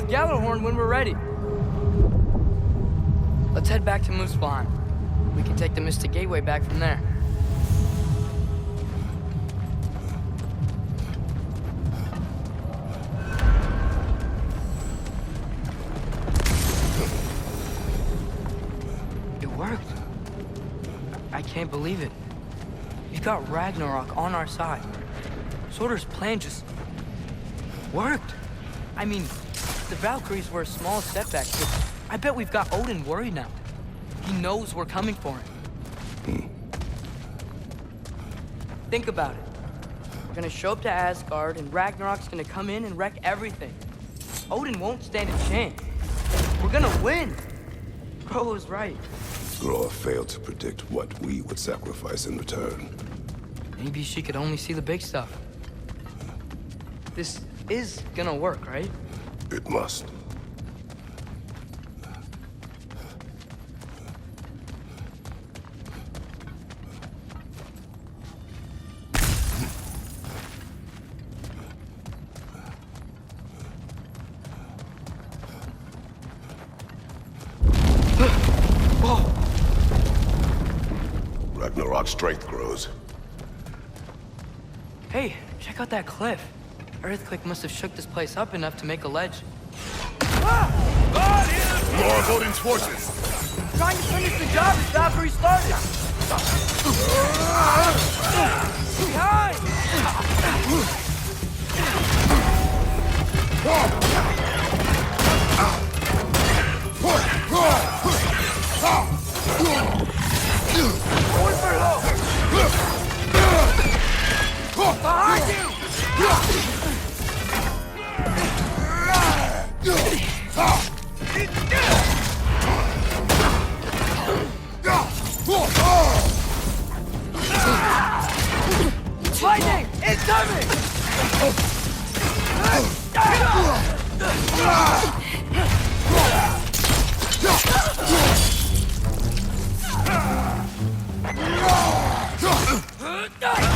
with Gjallarhorn when we're ready. Let's head back to Muspelheim. We can take the Mystic Gateway back from there. It worked. I can't believe it. We've got Ragnarok on our side. Surtur's plan just worked. I mean, the Valkyries were a small setback, but I bet we've got Odin worried now. He knows we're coming for him. Think about it. We're gonna show up to Asgard, and Ragnarok's gonna come in and wreck everything. Odin won't stand a chance. We're gonna win. Bro was right. Groa failed to predict what we would sacrifice in return. Maybe she could only see the big stuff. This is gonna work, right? It must. Ragnarok's strength grows. Hey, check out that cliff. Earthquake must have shook this place up enough to make a ledge. More of Odin's forces! Trying to finish the job as Valkyrie started! Behind! Going for low! Behind you! Lightning! Incoming!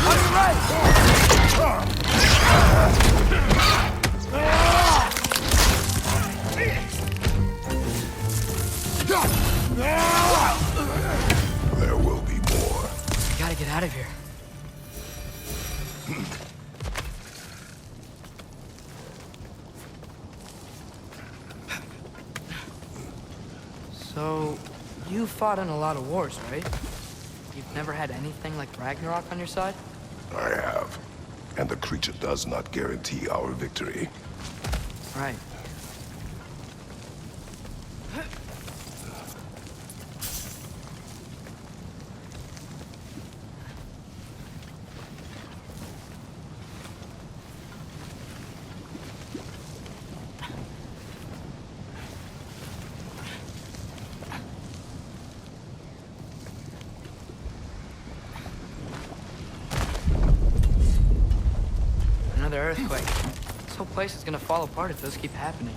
On your right! There will be more. We gotta get out of here. So, you fought in a lot of wars, right? You've never had anything like Ragnarok on your side? I have. And the creature does not guarantee our victory. Right. Another earthquake. This whole place is gonna fall apart if those keep happening.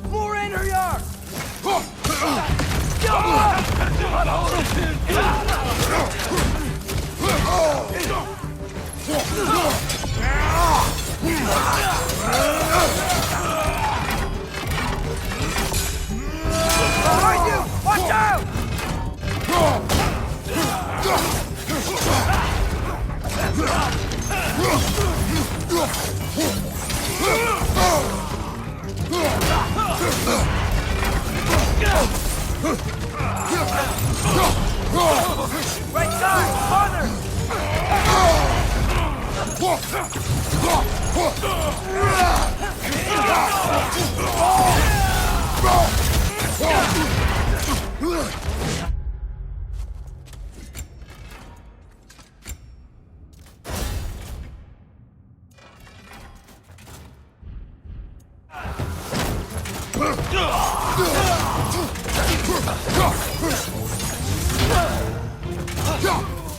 More in her yard! Behind you! Watch out! Right side! Farther!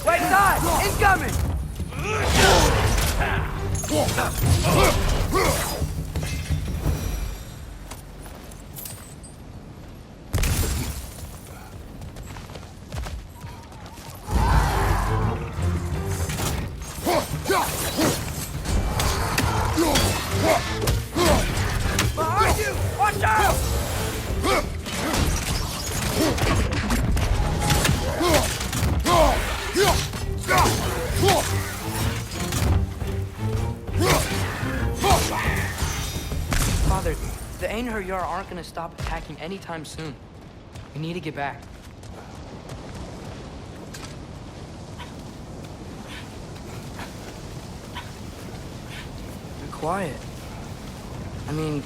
Right side! Incoming! Behind you! Watch out! Father, the Einherjar aren't gonna stop attacking anytime soon. We need to get back. You're quiet. I mean,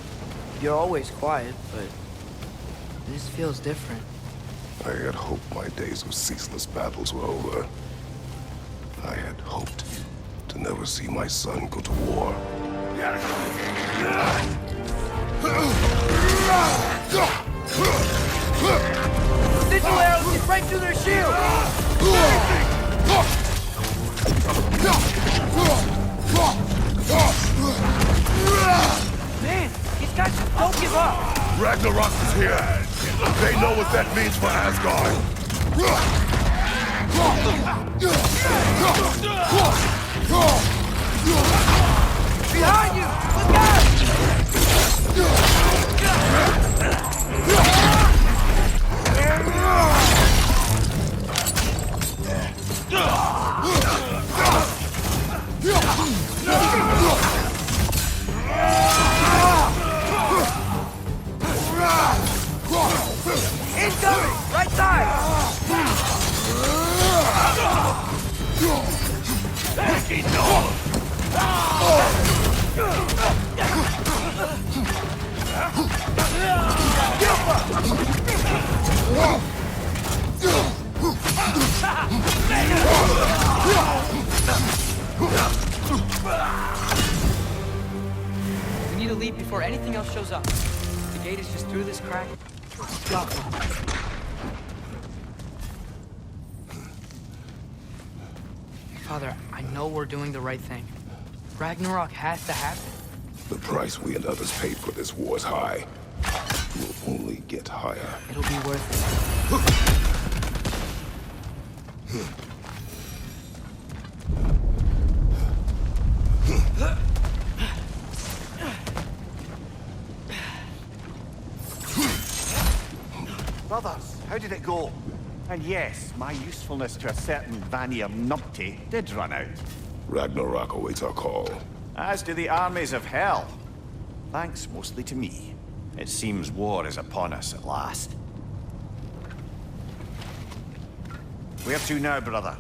you're always quiet, but this feels different. I had hoped my days of ceaseless battles were over. I had hoped to never see my son go to war. Sigil arrows get right through their shield! Man, these guys just don't give up! Ragnarok is here! They know what that means for Asgard! Behind you! Look out! Incoming! Right side! We need to leave before anything else shows up. The gate is just through this crack. Let's go. Father, I know we're doing the right thing. Ragnarok has to happen. The price we and others paid for this war is high. It will only get higher. It'll be worth it. Brothers, how did it go? And yes, my usefulness to a certain Vanir numpty did run out. Ragnarok awaits our call. As do the armies of hell. Thanks mostly to me. It seems war is upon us at last. Where to now, brother?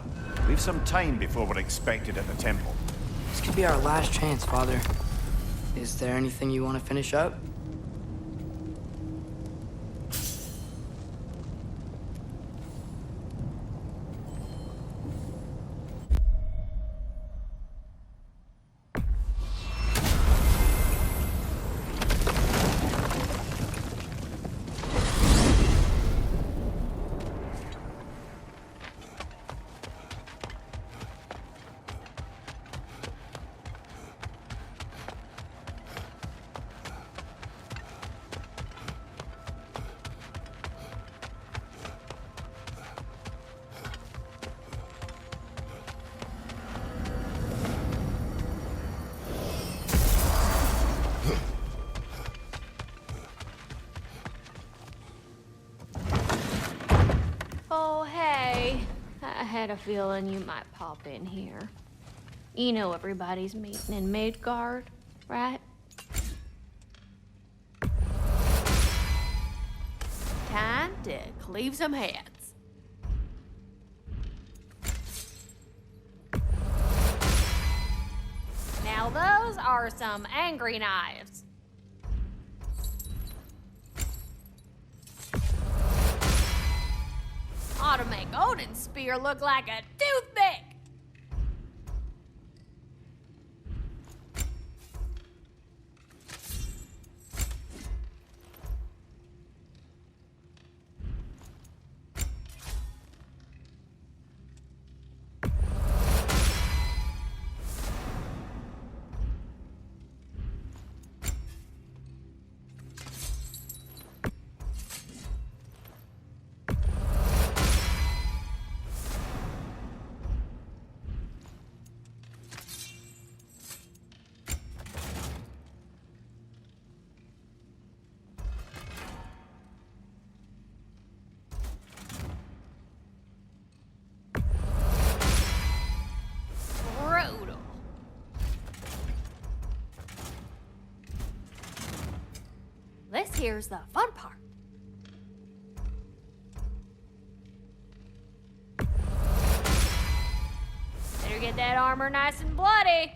We've some time before we're expected at the temple. This could be our last chance, Father. Is there anything you want to finish up? Oh, hey. I had a feeling you might pop in here. You know everybody's meeting in Midgard, right? Time to cleave some heads. Now those are some angry knives. Ought to make Odin's spear look like a toothpick. here's the fun part. Better get that armor nice and bloody.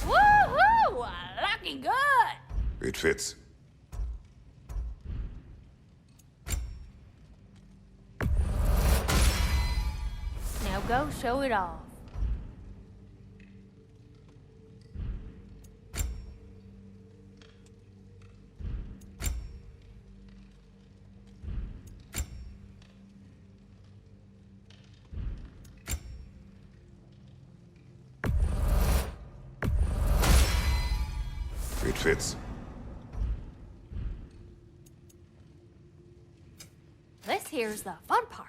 Woohoo! Looking good! It fits. Now go show it off. It fits. This here's the fun part.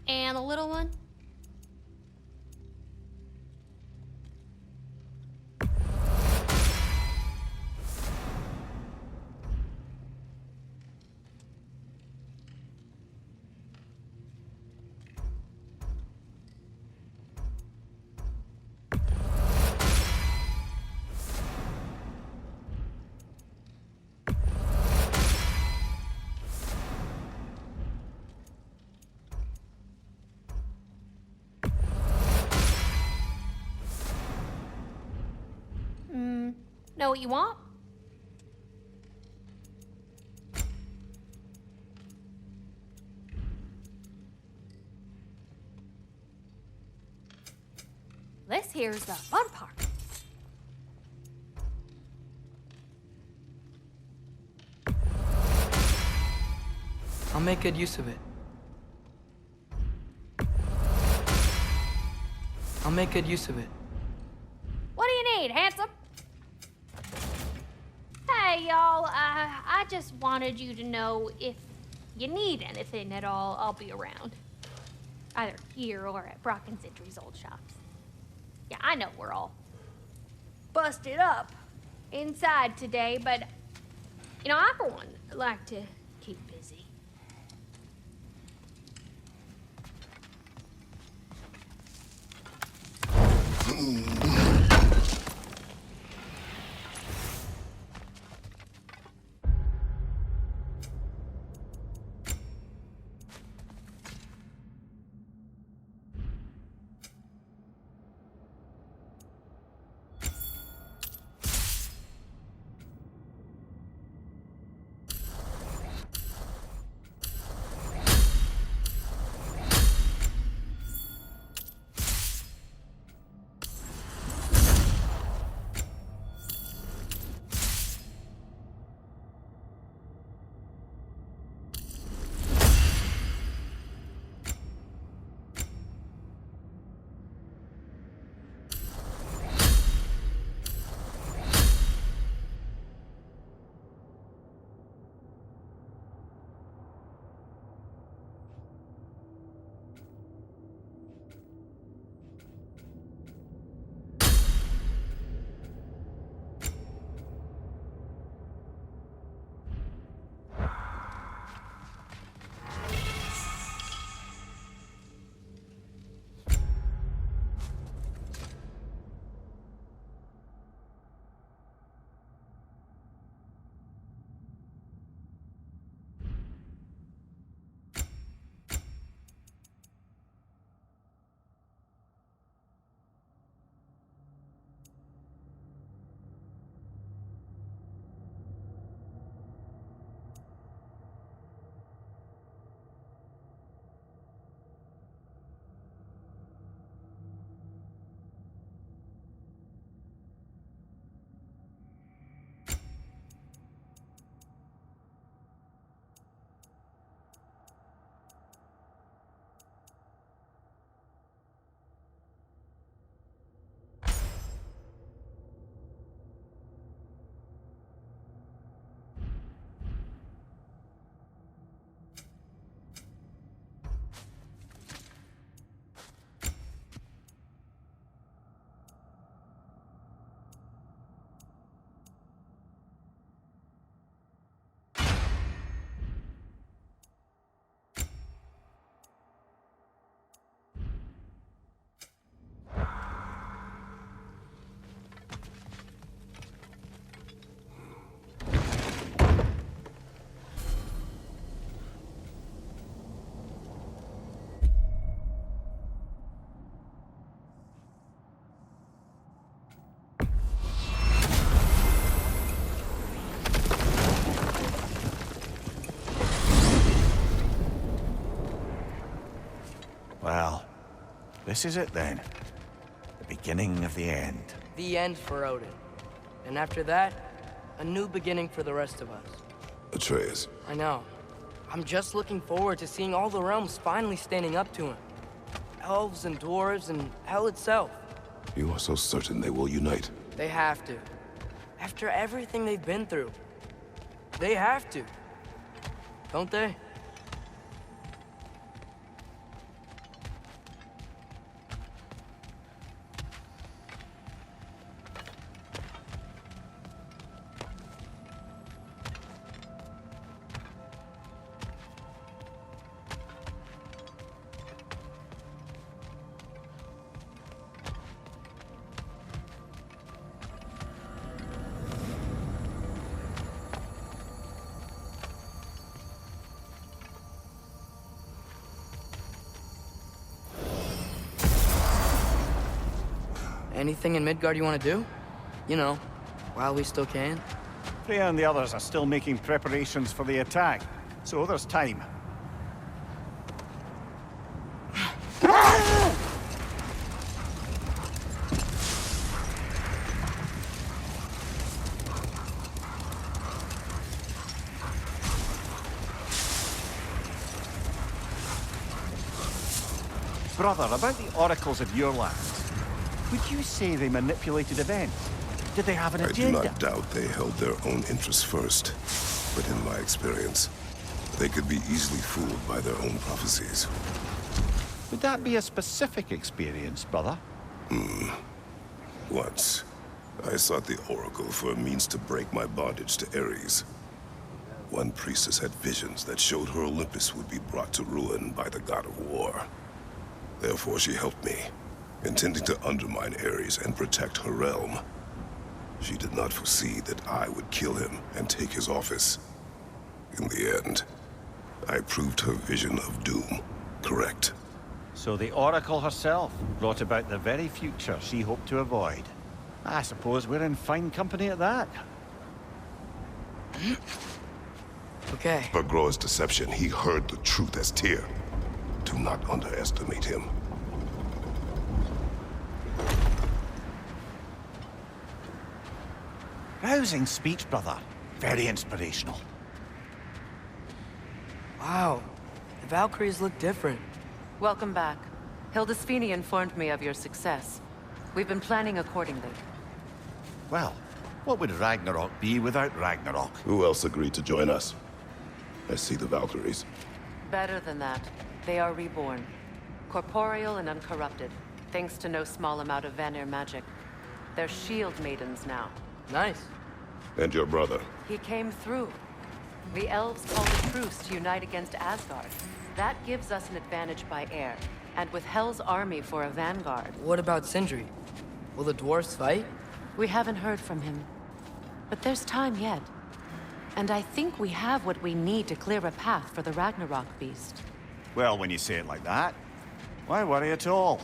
And the little one? Know what you want? This here's the fun part. I'll make good use of it. I'll make good use of it. What do you need, handsome? Hey, y'all, I just wanted you to know if you need anything at all, I'll be around. Either here or at Brock and Sentry's old shops. Yeah, I know we're all busted up inside today, but, you know, I, for one, like to keep busy. this is it then. The beginning of the end. The end for Odin. And after that, a new beginning for the rest of us. Atreus, I know. I'm just looking forward to seeing all the realms finally standing up to him. Elves and dwarves and hell itself. you are so certain they will unite. They have to. After everything they've been through. They have to. Don't they? Anything in Midgard you want to do? You know, while we still can. Freya and the others are still making preparations for the attack, so there's time. Brother, about the oracles of your lands. Would you say they manipulated events? Did they have an I do agenda? not doubt they held their own interests first. But in my experience, they could be easily fooled by their own prophecies. Would that be a specific experience, brother? Once, I sought the Oracle for a means to break my bondage to Ares. One priestess had visions that showed her Olympus would be brought to ruin by the god of war. Therefore she helped me, intending to undermine Ares and protect her realm. She did not foresee that I would kill him and take his office. In the end, I proved her vision of doom correct. So the Oracle herself brought about the very future she hoped to avoid. I suppose we're in fine company at that. Okay. For Groa's deception, he heard the truth as Tyr. Do not underestimate him. Rousing speech, brother. Very inspirational. Wow. The Valkyries look different. Welcome back. Hildisvini informed me of your success. We've been planning accordingly. Well, what would Ragnarok be without Ragnarok? Who else agreed to join us? I see the Valkyries. Better than that, they are reborn. Corporeal and uncorrupted, thanks to no small amount of Vanir magic. They're shield maidens now. Nice. And your brother. He came through. The elves called a truce to unite against Asgard. That gives us an advantage by air, and with Hell's army for a vanguard. What about Sindri? Will the dwarves fight? We haven't heard from him. But there's time yet. And I think we have what we need to clear a path for the Ragnarok beast. Well, when you say it like that, why worry at all?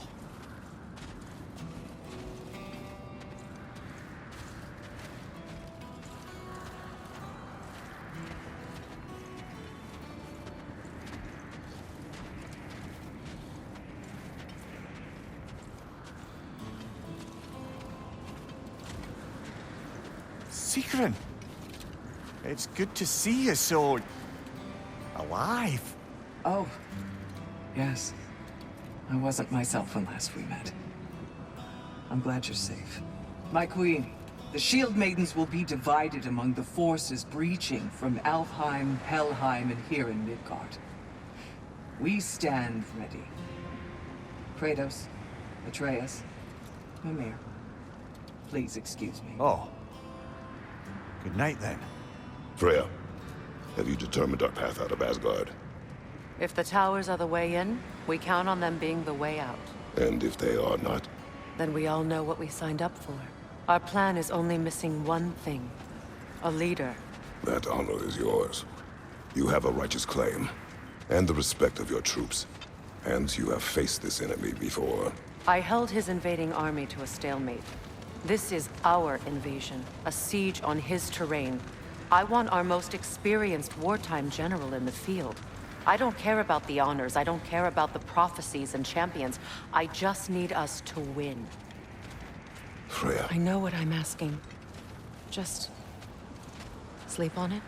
Sigrun, it's good to see you so... alive. Oh, yes. I wasn't myself when last we met. I'm glad you're safe. My queen, the Shield Maidens will be divided among the forces breaching from Alfheim, Helheim, and here in Midgard. We stand ready. Kratos, Atreus, Mimir, please excuse me. Oh. Good night, then. Freya, have you determined our path out of Asgard? If the towers are the way in, we count on them being the way out. And if they are not? Then we all know what we signed up for. Our plan is only missing one thing. A leader. That honor is yours. You have a righteous claim, and the respect of your troops. And you have faced this enemy before. I held his invading army to a stalemate. This is our invasion, a siege on his terrain. I want our most experienced wartime general in the field. I don't care about the honors. I don't care about the prophecies and champions. I just need us to win. Freya. I know what I'm asking. Just sleep on it.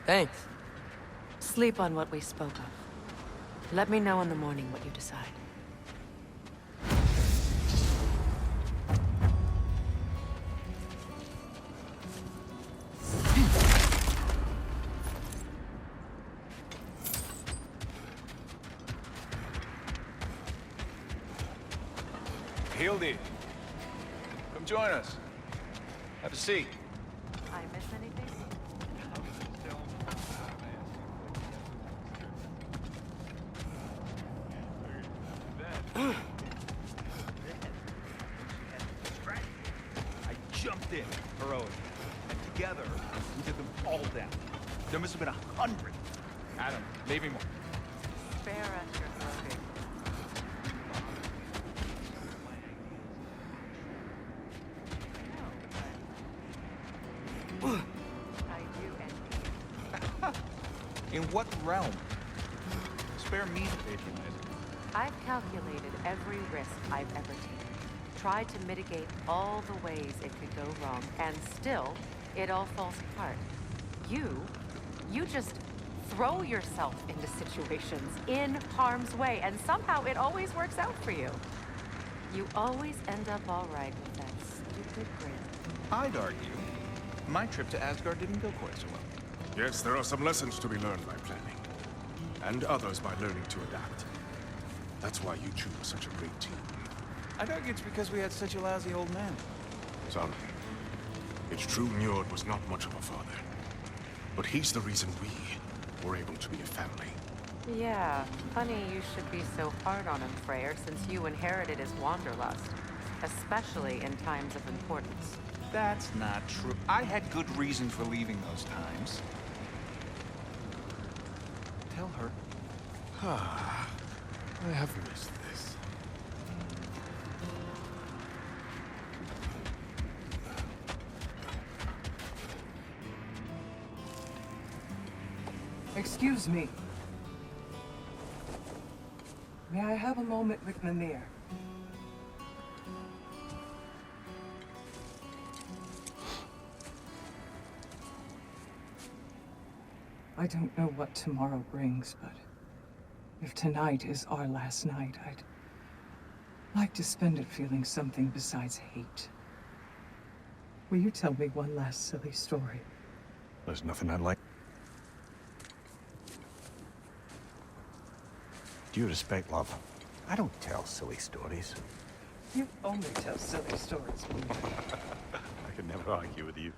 Thanks. Sleep on what we spoke of. Let me know in the morning what you decide. Hildy, come join us. Have a seat. I miss anything? I jumped in, heroic. And together, we took them all down. There must have been 100. I don't know, maybe more. Spare us your gloating. I do envy you. In what realm? Spare me the patronizing. I've calculated every risk I've ever taken. Tried to mitigate all the ways it could go wrong, and still, it all falls apart. You just throw yourself into situations in harm's way, and somehow it always works out for you. You always end up all right with that stupid grin. I'd argue my trip to Asgard didn't go quite so well. Yes, there are some lessons to be learned by planning. And others by learning to adapt. That's why you two are such a great team. I'd argue it's because we had such a lousy old man. Son, it's true Njord was not much of a father. But he's the reason we were able to be a family. Yeah, funny you should be so hard on him, Freyr, since you inherited his wanderlust. Especially in times of importance. That's not true. I had good reason for leaving those times. Tell her. I have missed this. Excuse me. May I have a moment with Mimir? I don't know what tomorrow brings, but if tonight is our last night, I'd like to spend it feeling something besides hate. Will you tell me one last silly story? There's nothing I'd like. Due respect, love, I don't tell silly stories. You only tell silly stories. I could never argue with you.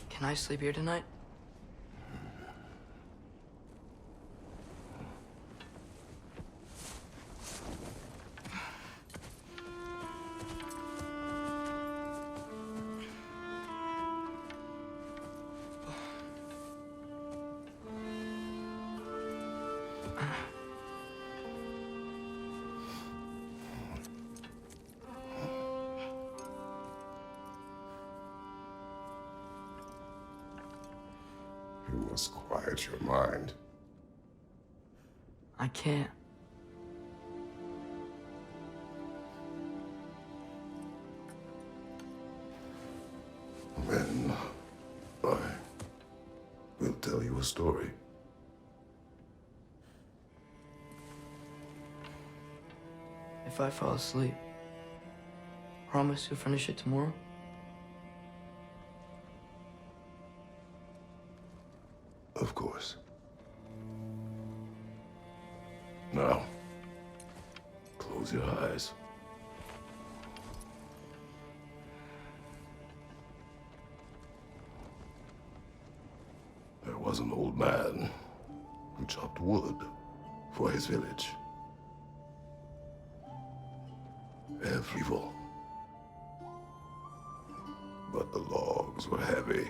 Can I sleep here tonight? You must quiet your mind. I can't. tell you a story. If I fall asleep, promise you'll finish it tomorrow? Of course. Now, close your eyes. There was an old man who chopped wood for his village. Every evil. But the logs were heavy,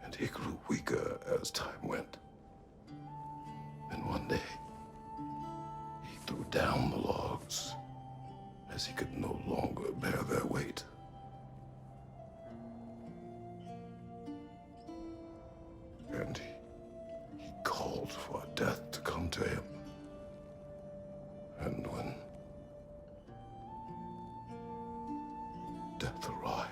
and he grew weaker as time went. And one day, he threw down the logs as he could no longer bear their weight. And he called for death to come to him. And when death arrived,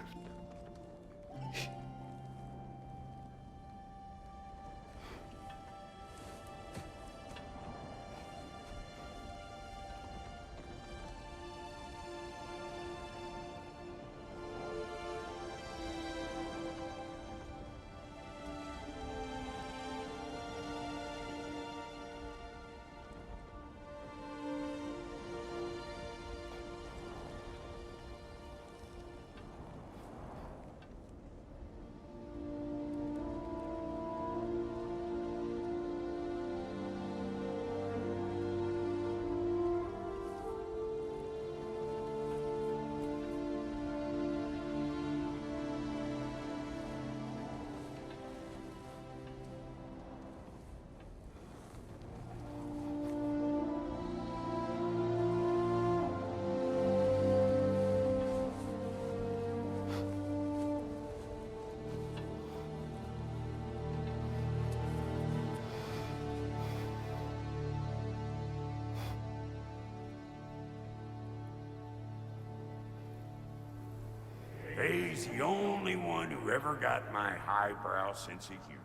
He's the only one who ever got my highbrow sense of humor.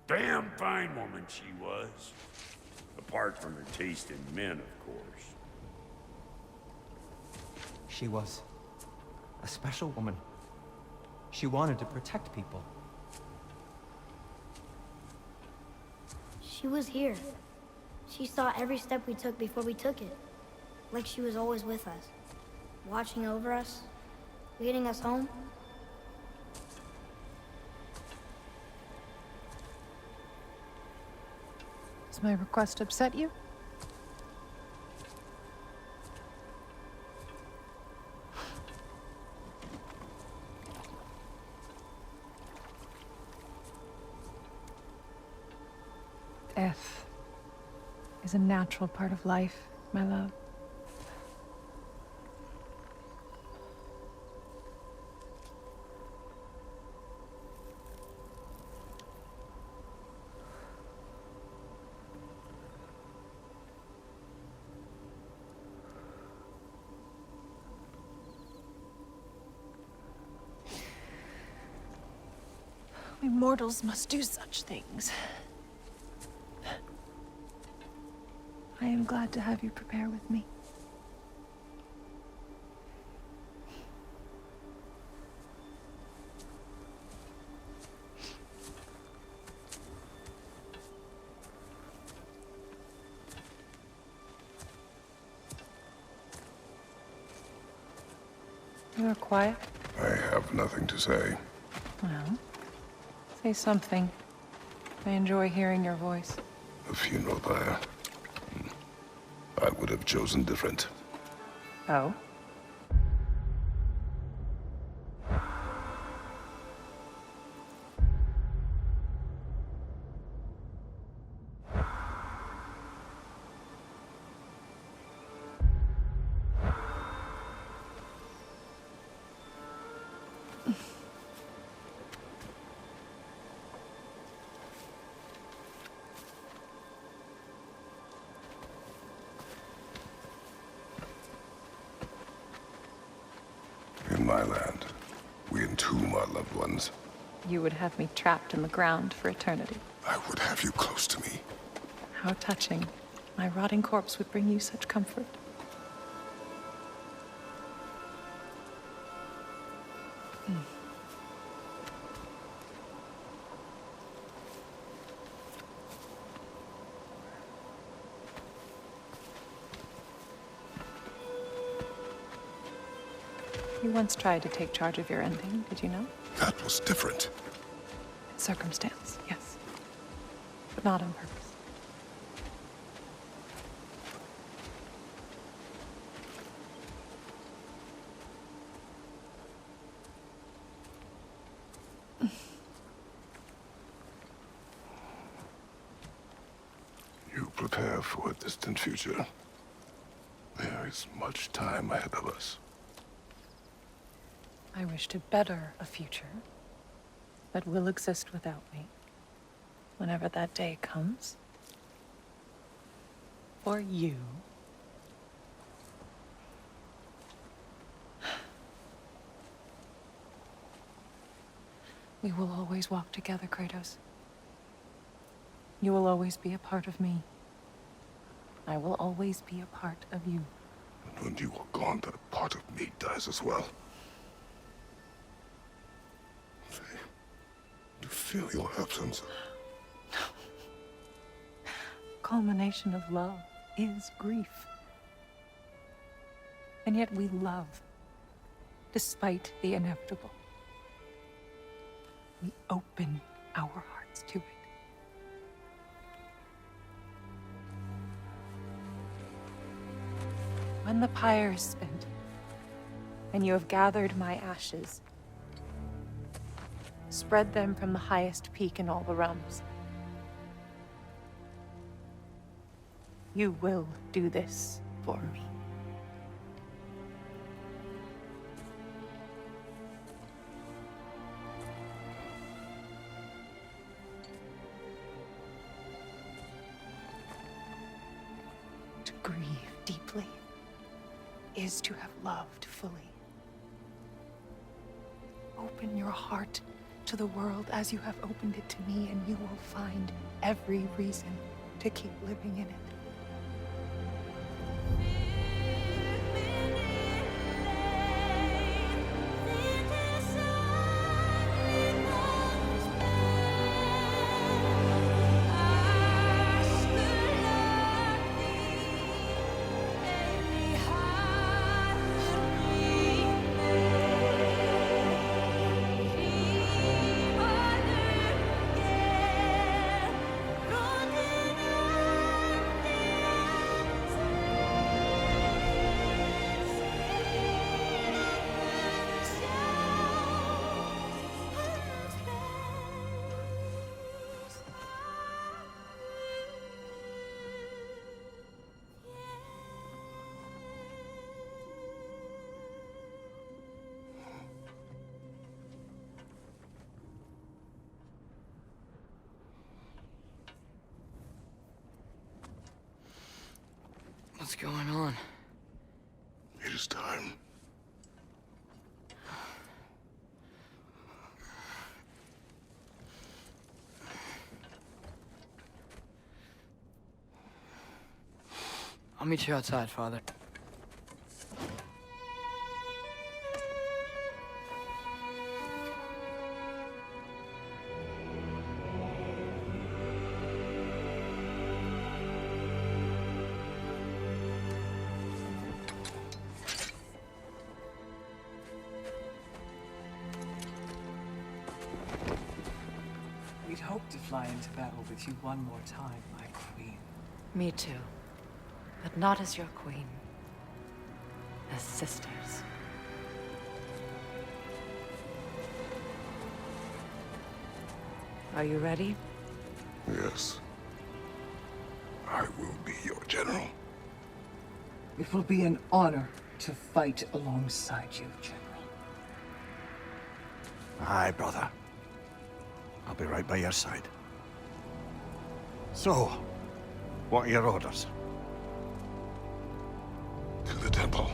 Damn fine woman she was. Apart from her taste in men, of course. She was a special woman. She wanted to protect people. She was here. She saw every step we took before we took it. Like she was always with us. Watching over us. Leading us home. Does my request upset you? Death is a natural part of life, my love. We mortals must do such things. I am glad to have you prepare with me. You are quiet. I have nothing to say. Well, say something. I enjoy hearing your voice. A funeral pyre. I would have chosen different. Oh? In my land, we entomb our loved ones. you would have me trapped in the ground for eternity. I would have you close to me. How touching. My rotting corpse would bring you such comfort. You once tried to take charge of your ending, did you know? That was different. Circumstance, yes. But not on purpose. You prepare for a distant future. There is much time ahead of us. I wish to better a future that will exist without me, whenever that day comes. For you. We will always walk together, Kratos. You will always be a part of me. I will always be a part of you. And when you are gone, that part of me dies as well. To feel your absence. Culmination of love is grief. And yet we love, despite the inevitable. We open our hearts to it. When the pyre is spent, and you have gathered my ashes, spread them from the highest peak in all the realms. You will do this for me. To grieve deeply is to have loved fully. Open your heart to the world as you have opened it to me, and you will find every reason to keep living in it. What's going on? It is time. I'll meet you outside, Father. We'd hoped to fly into battle with you one more time, my queen. Me too. But not as your queen. As sisters. Are you ready? Yes. I will be your general. It will be an honor to fight alongside you, General. Aye, brother. I'll be right by your side. So, what are your orders? To the temple.